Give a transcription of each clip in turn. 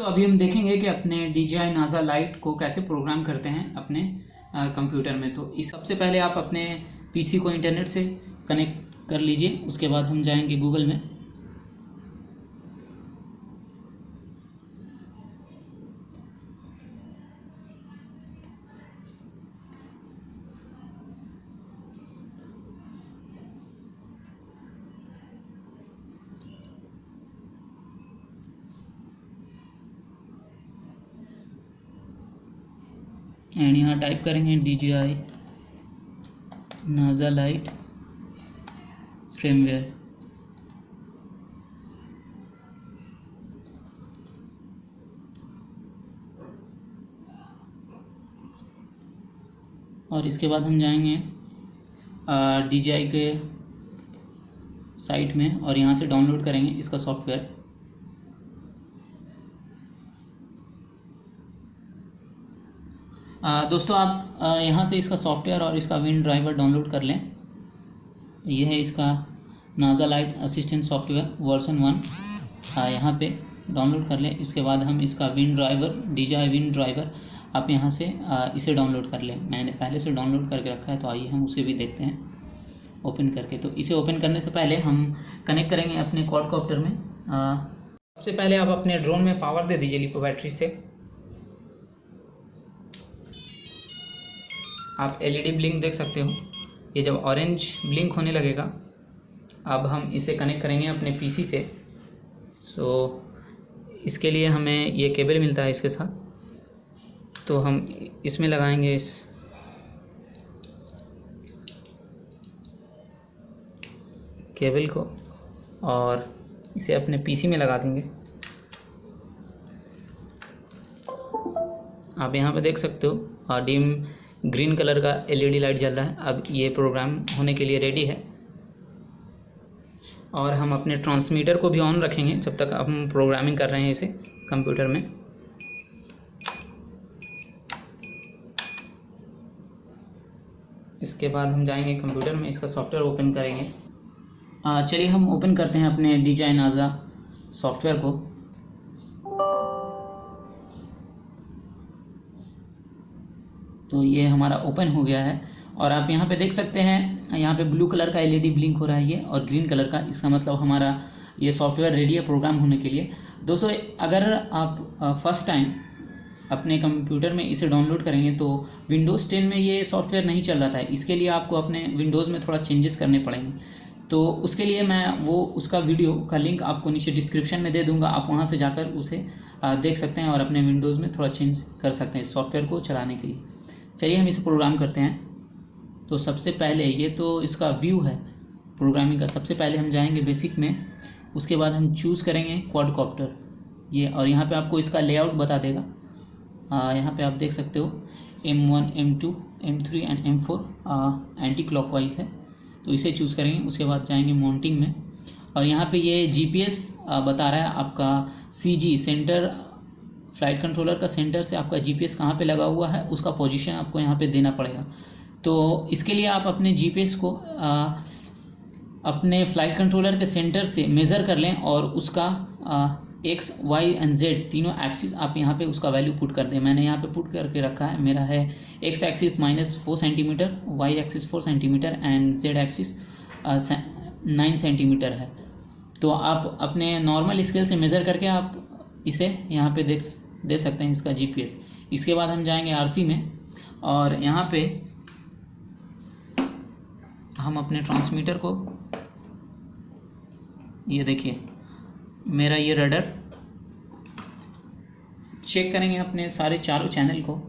तो अभी हम देखेंगे कि अपने DJI NASA Lite को कैसे प्रोग्राम करते हैं अपने कंप्यूटर में। तो इस सबसे पहले आप अपने पीसी को इंटरनेट से कनेक्ट कर लीजिए। उसके बाद हम जाएंगे गूगल में। एंड यहाँ टाइप करेंगे DJI NASA Lite फ्रेमवेयर। और इसके बाद हम जाएंगे DJI के साइट में और यहाँ से डाउनलोड करेंगे इसका सॉफ्टवेयर। दोस्तों आप यहाँ से इसका सॉफ्टवेयर और इसका विन ड्राइवर डाउनलोड कर लें। यह है इसका NASA Lite assistant software version 1, यहाँ पे डाउनलोड कर लें। इसके बाद हम इसका win driver DJI win driver आप यहाँ से इसे डाउनलोड कर लें। मैंने पहले से डाउनलोड करके रखा है, तो आइए हम उसे भी देखते हैं ओपन करके। तो इसे ओपन करने से पहले हम कनेक्ट करेंगे अपने क्वाडकॉप्टर में। सबसे पहले आप अपने ड्रोन में पावर दे दीजिए लिपो बैटरी से। आप LED ब्लिंक देख सकते हो, ये जब ऑरेंज ब्लिंक होने लगेगा अब हम इसे कनेक्ट करेंगे अपने PC से। इसके लिए हमें ये केबल मिलता है इसके साथ, तो हम इसमें लगाएंगे इस केबल को और इसे अपने PC में लगा देंगे। आप यहाँ पे देख सकते हो डिम ग्रीन कलर का LED लाइट जल रहा है। अब ये प्रोग्राम होने के लिए रेडी है और हम अपने ट्रांसमीटर को भी ऑन रखेंगे जब तक हम प्रोग्रामिंग कर रहे हैं इसे कंप्यूटर में। इसके बाद हम जाएंगे कंप्यूटर में, इसका सॉफ्टवेयर ओपन करेंगे। चलिए हम ओपन करते हैं अपने DJI NASA सॉफ्टवेयर को। तो ये हमारा ओपन हो गया है और आप यहाँ पे देख सकते हैं, यहाँ पे ब्लू कलर का LED ब्लिंक हो रहा है ये, और ग्रीन कलर का। इसका मतलब हमारा ये सॉफ्टवेयर रेडी है प्रोग्राम होने के लिए। दोस्तों अगर आप फर्स्ट टाइम अपने कंप्यूटर में इसे डाउनलोड करेंगे तो विंडोज़ 10 में ये सॉफ्टवेयर नहीं चल रहा था। इसके लिए आपको अपने विंडोज़ में थोड़ा चेंजेस करने पड़ेंगे। तो उसके लिए मैं उसका वीडियो का लिंक आपको नीचे डिस्क्रिप्शन में दे दूँगा, आप वहाँ से जाकर उसे देख सकते हैं और अपने विंडोज़ में थोड़ा चेंज कर सकते हैं सॉफ्टवेयर को चलाने के लिए। चलिए हम इसे प्रोग्राम करते हैं। तो सबसे पहले ये तो इसका व्यू है प्रोग्रामिंग का। सबसे पहले हम जाएंगे बेसिक में, उसके बाद हम चूज़ करेंगे क्वाडकॉप्टर ये, और यहाँ पे आपको इसका लेआउट बता देगा। यहाँ पे आप देख सकते हो M1, M2, M3 and M4 anti clockwise है, तो इसे चूज़ करेंगे। उसके बाद जाएंगे माउंटिंग में और यहाँ पे ये GPS बता रहा है आपका CG सेंटर, फ्लाइट कंट्रोलर का सेंटर से आपका GPS कहाँ पे लगा हुआ है उसका पोजीशन आपको यहाँ पे देना पड़ेगा। तो इसके लिए आप अपने GPS को अपने फ्लाइट कंट्रोलर के सेंटर से मेज़र कर लें और उसका X, Y एंड Z तीनों एक्सिस आप यहाँ पे उसका वैल्यू पुट कर दें। मैंने यहाँ पे पुट करके रखा है, मेरा है X axis -4 centimetre, Y axis 4 centimetre and Z axis 9 centimetre है। तो आप अपने नॉर्मल स्केल से मेज़र करके आप इसे यहाँ पे दे सकते हैं इसका GPS। इसके बाद हम जाएंगे RC में और यहाँ पे हम अपने ट्रांसमीटर को, ये देखिए मेरा ये रडर चेक करेंगे अपने सारे चारों चैनल को।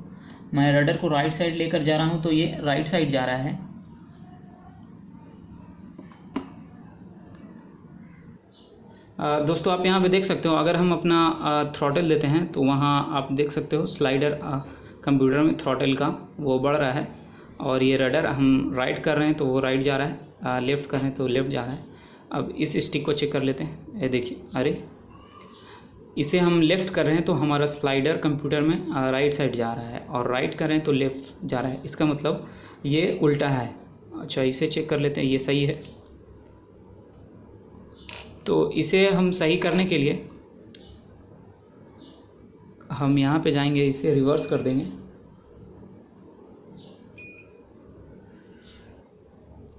मैं रडर को राइट साइड लेकर जा रहा हूँ तो ये राइट साइड जा रहा है। दोस्तों आप यहाँ पे देख सकते हो, अगर हम अपना थ्रॉटल लेते हैं तो वहाँ आप देख सकते हो स्लाइडर कंप्यूटर में थ्रॉटल का वो बढ़ रहा है, और ये रडर हम राइट कर रहे हैं तो वो राइट जा रहा है, लेफ़्ट कर रहे हैं तो लेफ़्ट जा रहा है। अब इस स्टिक को चेक कर लेते हैं। ये देखिए, अरे इसे हम लेफ़्ट कर रहे हैं तो हमारा स्लाइडर कंप्यूटर में राइट साइड जा रहा है, और राइट कर रहे हैं तो लेफ़्ट जा रहा है। इसका मतलब ये उल्टा है। अच्छा, इसे चेक कर लेते हैं, ये सही है। तो इसे हम सही करने के लिए हम यहाँ पे जाएंगे, इसे रिवर्स कर देंगे।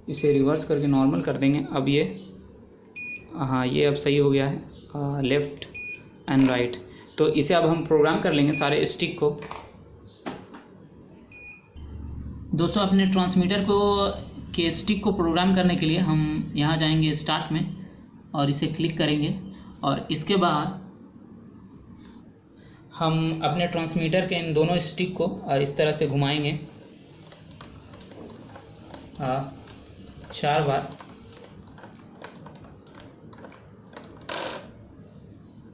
इसे रिवर्स करके नॉर्मल कर देंगे। अब ये हाँ, ये अब सही हो गया है, लेफ़्ट एंड राइट। तो इसे अब हम प्रोग्राम कर लेंगे सारे स्टिक को। दोस्तों, अपने ट्रांसमीटर को के स्टिक को प्रोग्राम करने के लिए हम यहाँ जाएंगे स्टार्ट में और इसे क्लिक करेंगे, और इसके बाद हम अपने ट्रांसमीटर के इन दोनों स्टिक को इस तरह से घुमाएंगे 4 बार,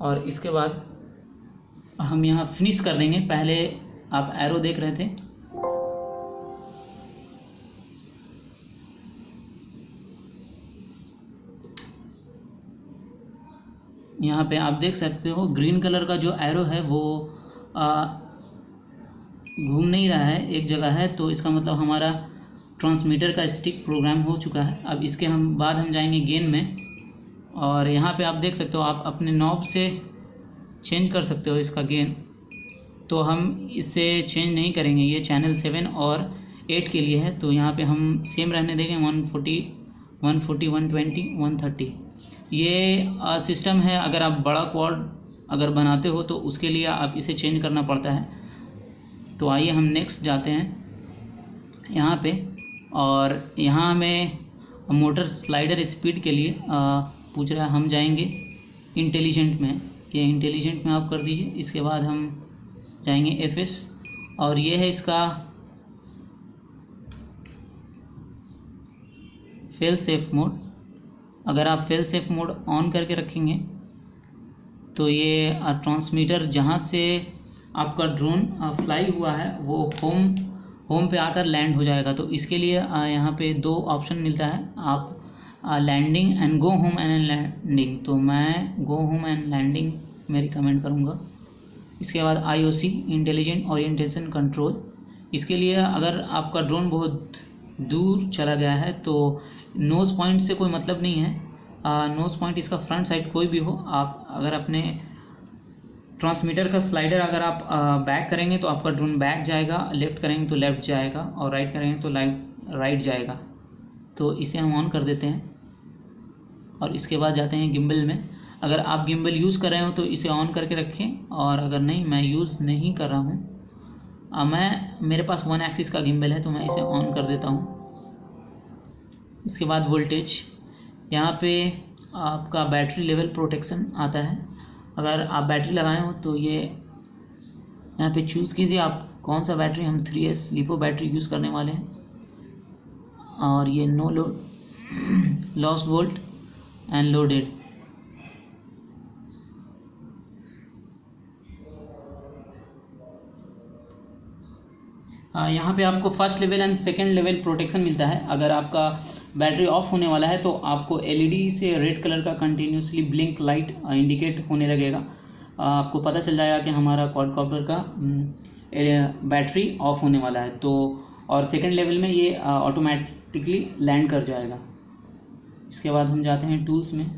और इसके बाद हम यहाँ फिनिश कर देंगे। पहले आप एरो देख रहे थे, यहाँ पे आप देख सकते हो ग्रीन कलर का जो एरो है वो घूम नहीं रहा है, एक जगह है, तो इसका मतलब हमारा ट्रांसमीटर का स्टिक प्रोग्राम हो चुका है। अब इसके बाद हम जाएंगे गेन में, और यहाँ पे आप देख सकते हो आप अपने नॉब से चेंज कर सकते हो इसका गेन। तो हम इसे चेंज नहीं करेंगे, ये चैनल 7 और 8 के लिए है, तो यहाँ पे हम सेम रहने देंगे 140, 120, 130। ये सिस्टम है, अगर आप बड़ा क्वाड अगर बनाते हो तो उसके लिए आप इसे चेंज करना पड़ता है। तो आइए हम नेक्स्ट जाते हैं यहाँ पे, और यहाँ हमें मोटर स्लाइडर स्पीड के लिए पूछ रहा है। हम जाएंगे इंटेलिजेंट में, ये इंटेलिजेंट में आप कर दीजिए। इसके बाद हम जाएंगे FS, और ये है इसका फेल सेफ मोड। अगर आप फेल सेफ मोड ऑन करके रखेंगे तो ये ट्रांसमीटर जहाँ से आपका ड्रोन फ्लाई हुआ है वो होम पे आकर लैंड हो जाएगा। तो इसके लिए यहाँ पे 2 ऑप्शन मिलता है, आप landing and go home and landing. तो मैं गो होम एंड लैंडिंग में रिकमेंड करूँगा। इसके बाद IOC इंटेलिजेंट ओरिएंटेशन कंट्रोल, इसके लिए अगर आपका ड्रोन बहुत दूर चला गया है तो नोज़ पॉइंट से कोई मतलब नहीं है, नोज़ पॉइंट इसका फ्रंट साइड कोई भी हो। आप अगर अपने ट्रांसमीटर का स्लाइडर अगर आप बैक करेंगे तो आपका ड्रोन बैक जाएगा, लेफ़्ट करेंगे तो लेफ़्ट जाएगा, और राइट करेंगे तो राइट जाएगा। तो इसे हम ऑन कर देते हैं, और इसके बाद जाते हैं गिम्बल में। अगर आप गिम्बल यूज़ कर रहे हो तो इसे ऑन करके रखें, और अगर नहीं, मैं यूज़ नहीं कर रहा हूँ, मेरे पास 1 एक्सिस का गिम्बल है तो मैं इसे ऑन कर देता हूँ। इसके बाद वोल्टेज, यहाँ पे आपका बैटरी लेवल प्रोटेक्शन आता है। अगर आप बैटरी लगाए हो तो ये यहाँ पे चूज़ कीजिए आप कौन सा बैटरी। हम 3S लिपो बैटरी यूज़ करने वाले हैं, और ये no load, lost volt and loaded. यहाँ पे आपको first level and second level protection मिलता है। अगर आपका बैटरी ऑफ होने वाला है तो आपको LED से रेड कलर का कंटिन्यूसली ब्लिंक लाइट इंडिकेट होने लगेगा, आपको पता चल जाएगा कि हमारा क्वाडकॉप्टर का बैटरी ऑफ होने वाला है। तो और सेकंड लेवल में ये ऑटोमेटिकली लैंड कर जाएगा। इसके बाद हम जाते हैं टूल्स में,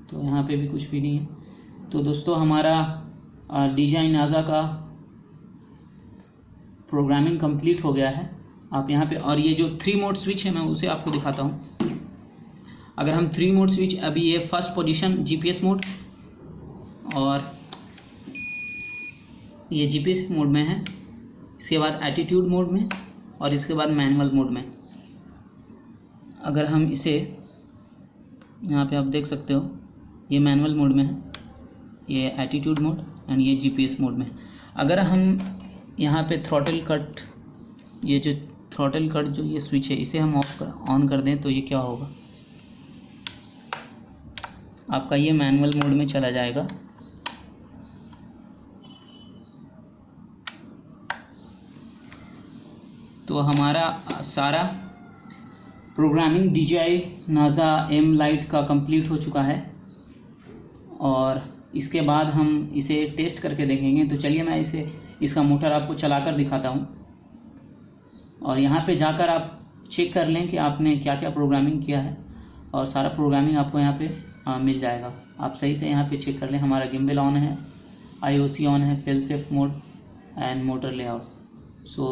तो यहाँ पे भी कुछ भी नहीं है। तो दोस्तों, हमारा DJI NASA का प्रोग्रामिंग कंप्लीट हो गया है। आप यहाँ पे, और ये जो 3 मोड स्विच है मैं उसे आपको दिखाता हूँ। अगर हम 3 मोड स्विच, अभी ये फर्स्ट पोजीशन GPS मोड, और ये GPS मोड में है, इसके बाद एटीट्यूड मोड में, और इसके बाद मैनुअल मोड में। अगर हम इसे यहाँ पे आप देख सकते हो, ये मैनुअल मोड में है, ये एटीट्यूड मोड एंड ये GPS मोड में। अगर हम यहाँ पे थ्रॉटल कट, ये जो थ्रॉटल कट जो ये स्विच है इसे हम ऑन कर दें तो ये क्या होगा, आपका ये मैनुअल मोड में चला जाएगा। तो हमारा सारा प्रोग्रामिंग DJI NASA M-Lite का कंप्लीट हो चुका है, और इसके बाद हम इसे टेस्ट करके देखेंगे। तो चलिए मैं इसका मोटर आपको चलाकर दिखाता हूँ, और यहाँ पे जाकर आप चेक कर लें कि आपने क्या क्या प्रोग्रामिंग किया है, और सारा प्रोग्रामिंग आपको यहाँ पे मिल जाएगा। आप सही से यहाँ पे चेक कर लें। हमारा गिम्बल ऑन है, IOC ऑन है, fail safe mode and motor layout. So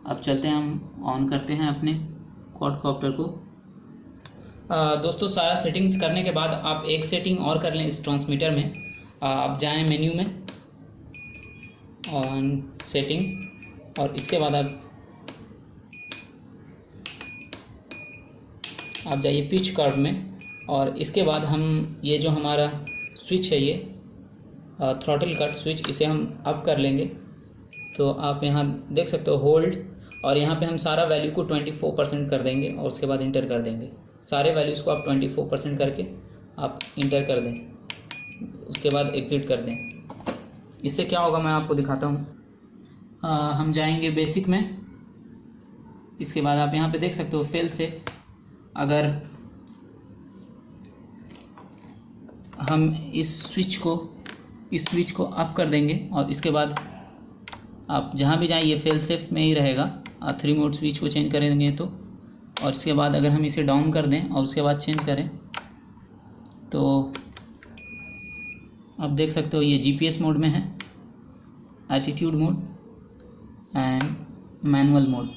अब चलते हैं, हम ऑन करते हैं अपने क्वाडकॉप्टर को। दोस्तों सारा सेटिंग्स करने के बाद आप एक सेटिंग और कर लें इस ट्रांसमीटर में। आप जाएं मेन्यू में, ऑन सेटिंग, और इसके बाद आप जाइए पिच कर्व में, और इसके बाद हम ये जो हमारा स्विच है ये थ्रॉटल कट स्विच, इसे हम अप कर लेंगे। तो आप यहाँ देख सकते हो होल्ड, और यहाँ पे हम सारा वैल्यू को 24% कर देंगे और उसके बाद इंटर कर देंगे। सारे वैल्यूज़ को आप 24% करके आप इंटर कर दें, उसके बाद एग्ज़िट कर दें। इससे क्या होगा मैं आपको दिखाता हूँ। हम जाएंगे बेसिक में, इसके बाद आप यहाँ पे देख सकते हो फेल सेफ। अगर हम इस स्विच को अप कर देंगे और इसके बाद आप जहाँ भी जाएं ये फेल सेफ में ही रहेगा। 3 मोड स्विच को चेंज करेंगे तो, और इसके बाद अगर हम इसे डाउन कर दें और उसके बाद चेंज करें तो आप देख सकते हो ये GPS मोड में है, attitude mode and manual mode.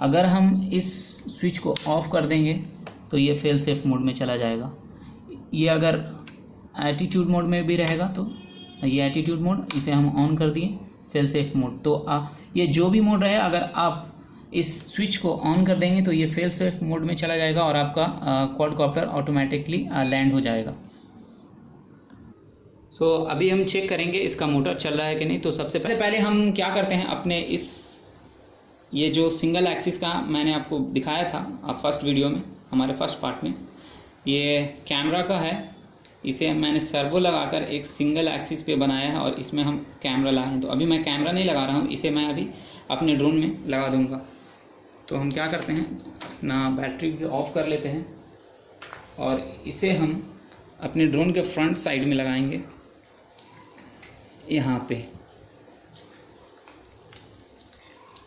अगर हम इस स्विच को ऑफ कर देंगे तो ये फेल सेफ मोड में चला जाएगा। ये अगर एटीट्यूड मोड में भी रहेगा तो ये एटीट्यूड मोड, इसे हम ऑन कर दिए, फेल सेफ मोड। तो ये जो भी मोड रहे, अगर आप इस स्विच को ऑन कर देंगे तो ये फेल सेफ मोड में चला जाएगा और आपका क्वाडकॉप्टर ऑटोमेटिकली लैंड हो जाएगा। सो अभी हम चेक करेंगे इसका मोटर चल रहा है कि नहीं। तो सबसे पहले हम क्या करते हैं, अपने ये जो सिंगल एक्सिस का मैंने आपको दिखाया था फर्स्ट वीडियो में, हमारे फर्स्ट पार्ट में, ये कैमरा का है। इसे मैंने सर्वो लगाकर एक सिंगल एक्सिस पे बनाया है और इसमें हम कैमरा लाए हैं। तो अभी मैं कैमरा नहीं लगा रहा हूँ, इसे मैं अभी अपने ड्रोन में लगा दूँगा। तो हम क्या करते हैं, अपना बैटरी को ऑफ कर लेते हैं और इसे हम अपने ड्रोन के फ्रंट साइड में लगाएंगे, यहाँ पे।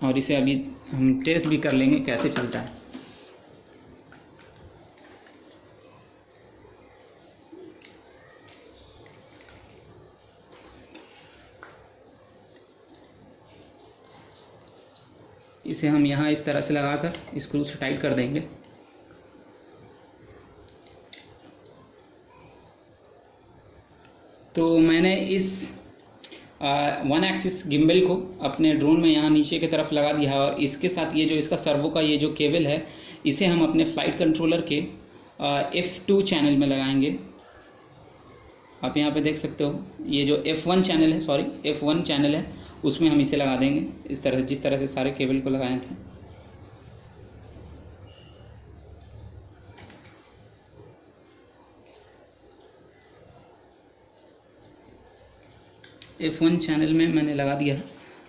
और इसे अभी हम टेस्ट भी कर लेंगे कैसे चलता है। इसे हम यहाँ इस तरह से लगाकर स्क्रू से टाइट कर देंगे। तो मैंने इस 1 एक्सिस गिम्बल को अपने ड्रोन में यहाँ नीचे की तरफ लगा दिया है, और इसके साथ ये जो इसका सर्वो का ये जो केबल है, इसे हम अपने फ्लाइट कंट्रोलर के F2 चैनल में लगाएंगे। आप यहाँ पे देख सकते हो ये जो F1 चैनल है, F1 चैनल है, उसमें हम इसे लगा देंगे इस तरह, जिस तरह से सारे केबल को लगाए थे। F1 चैनल में मैंने लगा दिया है।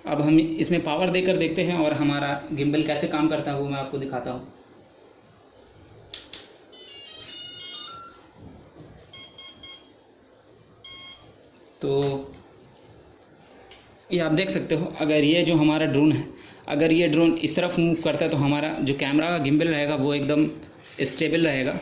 अब हम इसमें पावर देकर देखते हैं और हमारा गिम्बल कैसे काम करता है वो मैं आपको दिखाता हूँ। तो ये आप देख सकते हो, अगर ये जो हमारा ड्रोन है, अगर ये ड्रोन इस तरफ मूव करता है तो हमारा जो कैमरा का गिम्बल रहेगा वो एकदम स्टेबल रहेगा।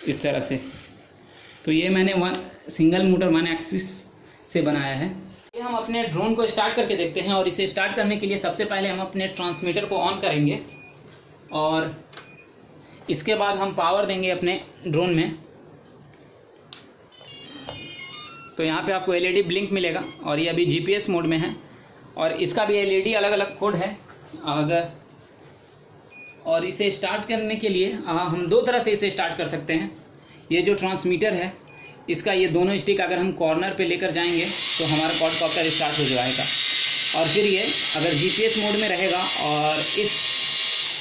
इस तरह से। तो ये मैंने सिंगल मोटर 1 एक्सिस से बनाया है। ये हम अपने ड्रोन को स्टार्ट करके देखते हैं, और इसे स्टार्ट करने के लिए सबसे पहले हम अपने ट्रांसमीटर को ऑन करेंगे और इसके बाद हम पावर देंगे अपने ड्रोन में। तो यहाँ पे आपको LED ब्लिंक मिलेगा, और ये अभी GPS मोड में है, और इसका भी LED अलग अलग कोड है। और इसे स्टार्ट करने के लिए हम 2 तरह से इसे स्टार्ट कर सकते हैं। ये जो ट्रांसमीटर है, इसका ये दोनों स्टिक अगर हम कॉर्नर पे लेकर जाएंगे तो हमारा क्वाडकॉप्टर स्टार्ट हो जाएगा। और फिर ये अगर GPS मोड में रहेगा और इस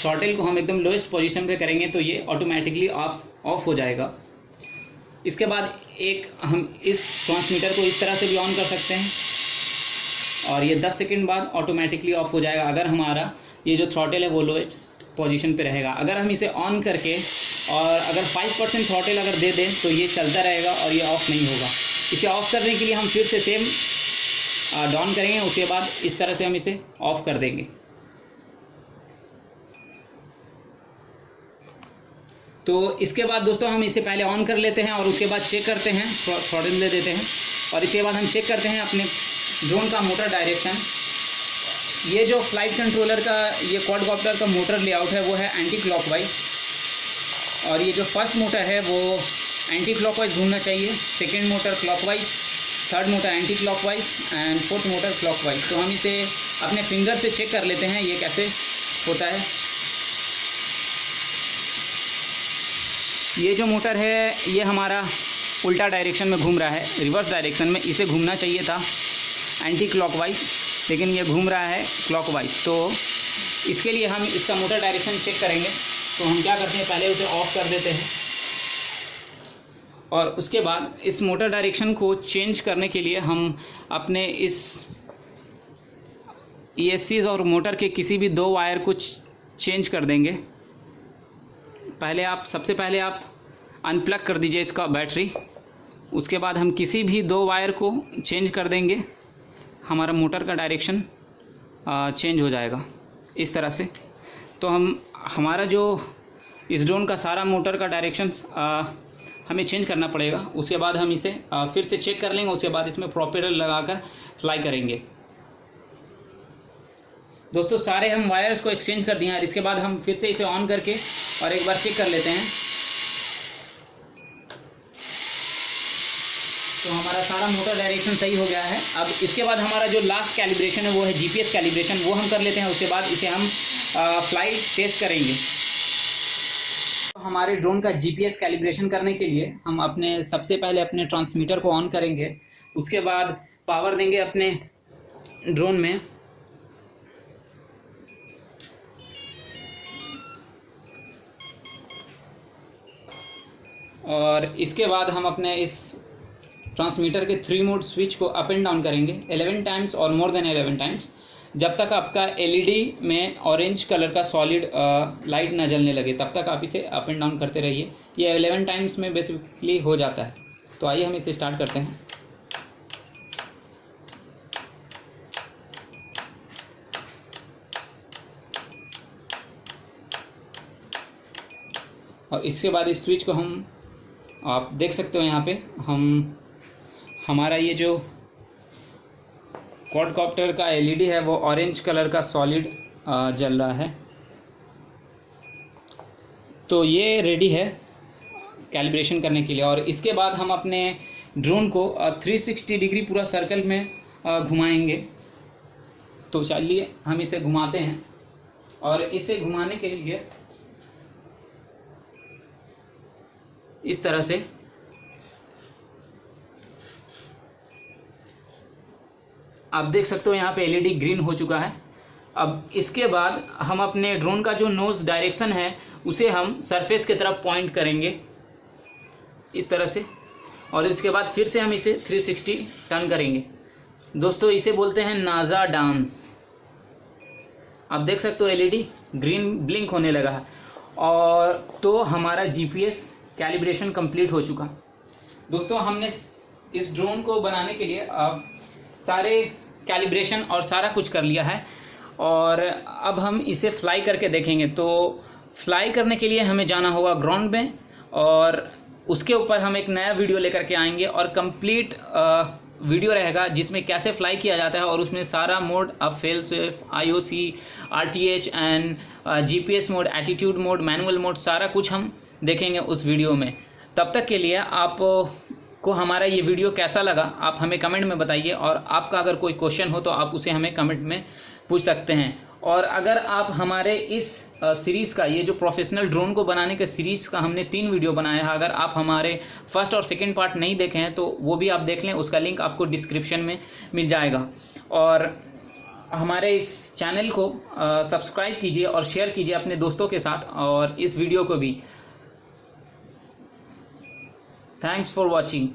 थ्रॉटल को हम एकदम लोएस्ट पोजीशन पे करेंगे तो ये ऑटोमेटिकली ऑफ हो जाएगा। इसके बाद हम इस ट्रांसमीटर को इस तरह से भी ऑन कर सकते हैं, और ये 10 सेकंड बाद ऑटोमेटिकली ऑफ हो जाएगा अगर हमारा ये जो थ्रॉटल है वो लोएस्ट पोजीशन पे रहेगा। अगर हम इसे ऑन करके और अगर 5% थ्रॉटल अगर दे दें तो ये चलता रहेगा और ये ऑफ़ नहीं होगा। इसे ऑफ़ करने के लिए हम फिर से सेम डाउन करेंगे, उसके बाद इस तरह से हम इसे ऑफ़ कर देंगे। तो इसके बाद दोस्तों हम इसे पहले ऑन कर लेते हैं और उसके बाद चेक करते हैं, थ्रॉटल दे देते हैं और इसके बाद हम चेक करते हैं अपने ड्रोन का मोटर डायरेक्शन। ये जो फ्लाइट कंट्रोलर का ये क्वाडकॉप्टर का मोटर लेआउट है वो है एंटी क्लॉकवाइज, और ये जो फर्स्ट मोटर है वो एंटी क्लॉकवाइज घूमना चाहिए, second motor clockwise, third motor anti clockwise and fourth motor clockwise. तो हम इसे अपने फिंगर से चेक कर लेते हैं ये कैसे होता है। ये जो मोटर है ये हमारा उल्टा डायरेक्शन में घूम रहा है, रिवर्स डायरेक्शन में इसे घूमना चाहिए था एंटी क्लॉकवाइज, लेकिन ये घूम रहा है क्लॉकवाइज। तो इसके लिए हम इसका मोटर डायरेक्शन चेक करेंगे। तो हम क्या करते हैं, पहले उसे ऑफ कर देते हैं और उसके बाद इस मोटर डायरेक्शन को चेंज करने के लिए हम अपने इस ESCs और मोटर के किसी भी 2 वायर को चेंज कर देंगे। सबसे पहले आप अनप्लग कर दीजिए इसका बैटरी, उसके बाद हम किसी भी 2 वायर को चेंज कर देंगे, हमारा मोटर का डायरेक्शन चेंज हो जाएगा इस तरह से। तो हमारा जो इस ड्रोन का सारा मोटर का डायरेक्शन हमें चेंज करना पड़ेगा। उसके बाद हम इसे फिर से चेक कर लेंगे, उसके बाद इसमें प्रोपेलर लगाकर फ्लाई करेंगे। दोस्तों सारे हम वायर्स को एक्सचेंज कर दिए हैं और इसके बाद हम फिर से इसे ऑन करके और एक बार चेक कर लेते हैं। तो हमारा सारा मोटर डायरेक्शन सही हो गया है। अब इसके बाद हमारा जो लास्ट कैलिब्रेशन है वो है GPS कैलिब्रेशन, वो हम कर लेते हैं। उसके बाद इसे हम फ्लाइट टेस्ट करेंगे। तो हमारे ड्रोन का GPS कैलिब्रेशन करने के लिए हम सबसे पहले अपने ट्रांसमीटर को ऑन करेंगे, उसके बाद पावर देंगे अपने ड्रोन में। और इसके बाद हम अपने इस ट्रांसमीटर के 3 मोड स्विच को अप एंड डाउन करेंगे 11 टाइम्स और मोर देन 11 टाइम्स, जब तक आपका LED में ऑरेंज कलर का सॉलिड लाइट ना जलने लगे, तब तक आप इसे अप एंड डाउन करते रहिए। ये 11 टाइम्स में बेसिकली हो जाता है। तो आइए हम इसे स्टार्ट करते हैं। और इसके बाद इस स्विच को आप देख सकते हो, यहाँ पे हमारा ये जो क्वाडकॉप्टर का LED है वो ऑरेंज कलर का सॉलिड जल रहा है। तो ये रेडी है कैलिब्रेशन करने के लिए। और इसके बाद हम अपने ड्रोन को 360 डिग्री पूरा सर्कल में घुमाएंगे। तो चलिए हम इसे घुमाते हैं। और इसे घुमाने के लिए इस तरह से आप देख सकते हो यहाँ पे LED ग्रीन हो चुका है। अब इसके बाद हम अपने ड्रोन का जो नोज डायरेक्शन है उसे हम सरफेस की तरफ पॉइंट करेंगे इस तरह से, और इसके बाद फिर से हम इसे 360 टर्न करेंगे। दोस्तों इसे बोलते हैं नासा डांस। आप देख सकते हो LED ग्रीन ब्लिंक होने लगा है। और तो हमारा GPS कैलिब्रेशन कंप्लीट हो चुका। दोस्तों हमने इस ड्रोन को बनाने के लिए सारे कैलिब्रेशन और सारा कुछ कर लिया है, और अब हम इसे फ्लाई करके देखेंगे। तो फ्लाई करने के लिए हमें जाना होगा ग्राउंड में, और उसके ऊपर हम एक नया वीडियो लेकर के आएंगे और कंप्लीट वीडियो रहेगा जिसमें कैसे फ्लाई किया जाता है, और उसमें सारा मोड अब fail safe, IOC, RTH and GPS mode, attitude mode, manual mode, सारा कुछ हम देखेंगे उस वीडियो में। तब तक के लिए आप को हमारा ये वीडियो कैसा लगा आप हमें कमेंट में बताइए, और आपका अगर कोई क्वेश्चन हो तो आप उसे हमें कमेंट में पूछ सकते हैं। और अगर आप हमारे इस सीरीज़ का, ये जो प्रोफेशनल ड्रोन को बनाने के सीरीज़ का हमने 3 वीडियो बनाया है, अगर आप हमारे फर्स्ट और सेकंड पार्ट नहीं देखे हैं तो वो भी आप देख लें, उसका लिंक आपको डिस्क्रिप्शन में मिल जाएगा। और हमारे इस चैनल को सब्सक्राइब कीजिए और शेयर कीजिए अपने दोस्तों के साथ, और इस वीडियो को भी। Thanks for watching.